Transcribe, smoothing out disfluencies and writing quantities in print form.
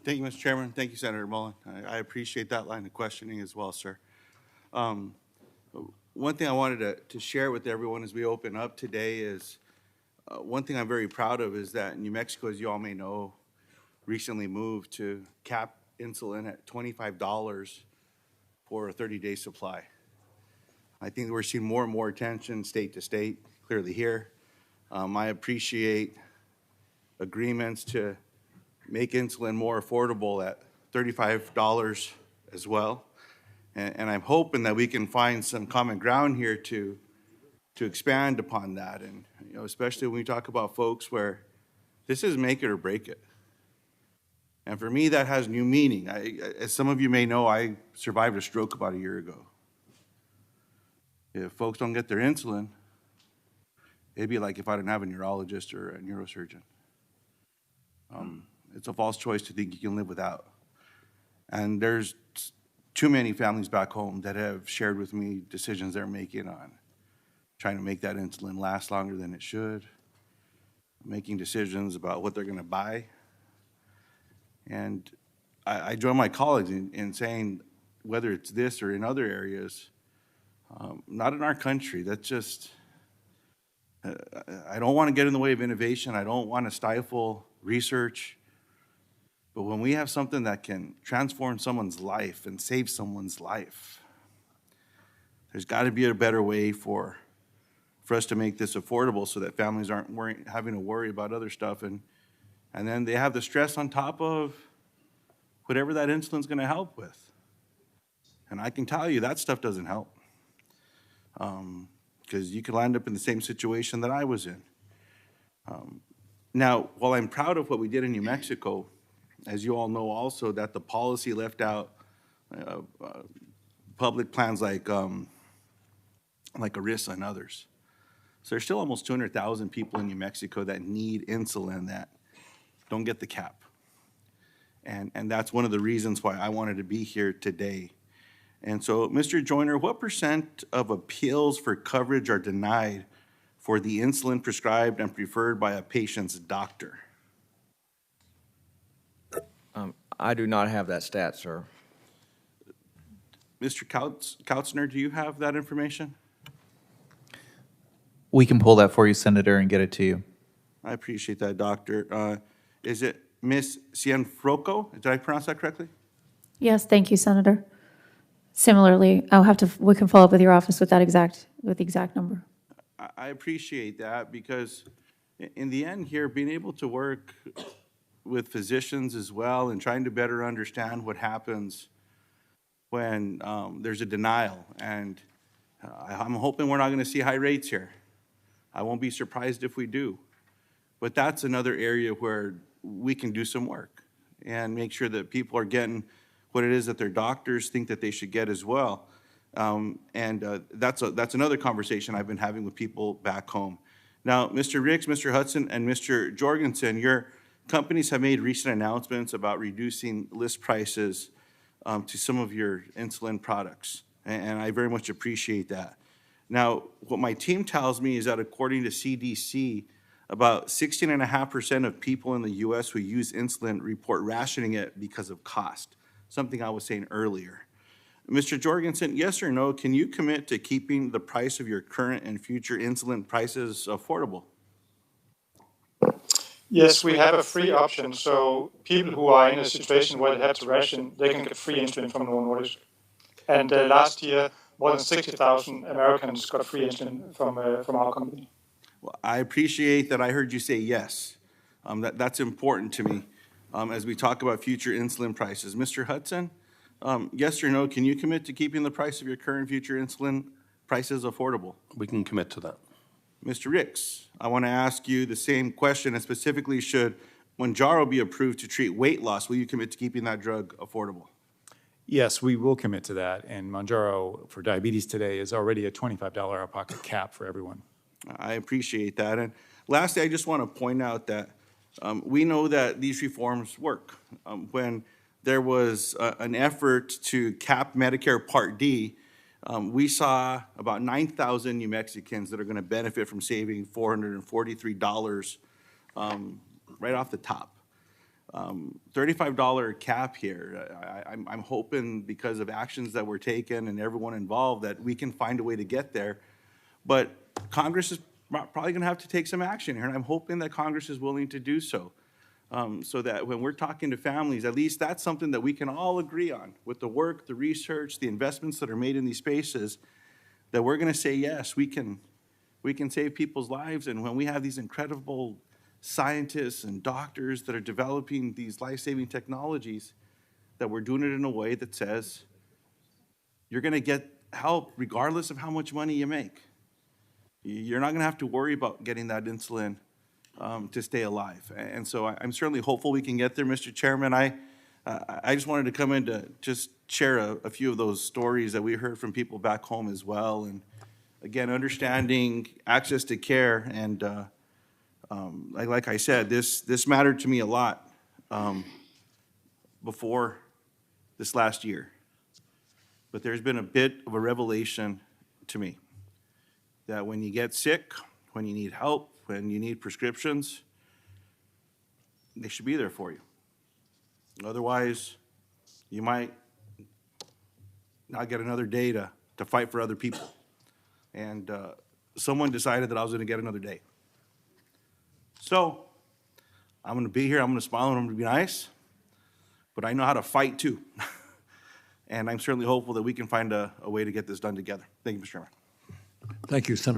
Thank you, Mr. Chairman. Thank you, Senator Mullen. I appreciate that line of questioning as well, sir. Um, One thing I wanted to share with everyone as we open up today is one thing I'm very proud of is that New Mexico, as you all may know, recently moved to cap insulin at $25 for a 30-day supply. I think we're seeing more and more attention state to state, clearly here. I appreciate agreements to make insulin more affordable at $35 as well. And I'm hoping that we can find some common ground here to expand upon that. And, you know, especially when we talk about folks where this is make it or break it. And for me, that has new meaning. As some of you may know, I survived a stroke about a year ago. If folks don't get their insulin, it'd be like if I didn't have a neurologist or a neurosurgeon. It's a false choice to think you can live without. And there's too many families back home that have shared with me decisions they're making on trying to make that insulin last longer than it should, making decisions about what they're going to buy. And I join my colleagues in saying, whether it's this or in other areas, not in our country. That's just, I don't want to get in the way of innovation. I don't want to stifle research. But when we have something that can transform someone's life and save someone's life, there's got to be a better way for us to make this affordable so that families aren't having to worry about other stuff. And then they have the stress on top of whatever that insulin's going to help with. And I can tell you that stuff doesn't help. Because you could land up in the same situation that I was in. Now, while I'm proud of what we did in New Mexico, as you all know also that the policy left out public plans like ERISA and others. So there's still almost 200,000 people in New Mexico that need insulin that don't get the cap. And that's one of the reasons why I wanted to be here today. And so, Mr. Joyner, what % of appeals for coverage are denied for the insulin prescribed and preferred by a patient's doctor? I do not have that stat, sir. Mr. Kautzner, do you have that information? We can pull that for you, Senator, and get it to you. I appreciate that, Doctor. Is it Ms. Cienfroco? Did I pronounce that correctly? Yes, thank you, Senator. Similarly, we can follow up with your office with the exact number. I appreciate that because in the end here, being able to work with physicians as well and trying to better understand what happens when there's a denial. And I'm hoping we're not going to see high rates here. I won't be surprised if we do. But that's another area where we can do some work and make sure that people are getting what it is that their doctors think that they should get as well. That's another conversation I've been having with people back home. Now, Mr. Ricks, Mr. Hudson, and Mr. Jorgensen, your companies have made recent announcements about reducing list prices to some of your insulin products, and I very much appreciate that. Now, what my team tells me is that according to CDC, about 16.5% of people in the U.S. who use insulin report rationing it because of cost, something I was saying earlier. Mr. Jorgensen, yes or no, can you commit to keeping the price of your current and future insulin prices affordable? Yes, we have a free option. So people who are in a situation where they have to ration, they can get free insulin from Novo Nordisk. And last year, more than 60,000 Americans got free insulin from our company. Well, I appreciate that I heard you say yes. That's important to me as we talk about future insulin prices. Mr. Hudson, yes or no, can you commit to keeping the price of your current future insulin prices affordable? We can commit to that. Mr. Ricks, I want to ask you the same question, and specifically, should Mounjaro be approved to treat weight loss, will you commit to keeping that drug affordable? Yes, we will commit to that. And Mounjaro for diabetes today is already a $25 out-of-pocket cap for everyone. I appreciate that. And lastly, I just want to point out that we know that these reforms work. When there was an effort to cap Medicare Part D, we saw about 9,000 New Mexicans that are going to benefit from saving $443 right off the top. $35 cap here. I'm hoping because of actions that were taken and everyone involved that we can find a way to get there. But Congress is probably going to have to take some action here, and I'm hoping that Congress is willing to do so. So that when we're talking to families, at least that's something that we can all agree on with the work, the research, the investments that are made in these spaces, that we're going to say, yes, we can save people's lives. And when we have these incredible scientists and doctors that are developing these life-saving technologies, that we're doing it in a way that says you're going to get help regardless of how much money you make. You're not going to have to worry about getting that insulin to stay alive. And so I'm certainly hopeful we can get there, Mr. Chairman. I just wanted to come in to just share a few of those stories that we heard from people back home as well. And again, understanding access to care. And like I said, this mattered to me a lot before this last year. But there's been a bit of a revelation to me that when you get sick, when you need help, when you need prescriptions, they should be there for you. Otherwise, you might not get another day to fight for other people. And someone decided that I was going to get another day. So I'm going to be here, I'm going to smile, and I'm going to be nice, but I know how to fight too. And I'm certainly hopeful that we can find a way to get this done together. Thank you, Mr. Chairman. Thank you, Senator.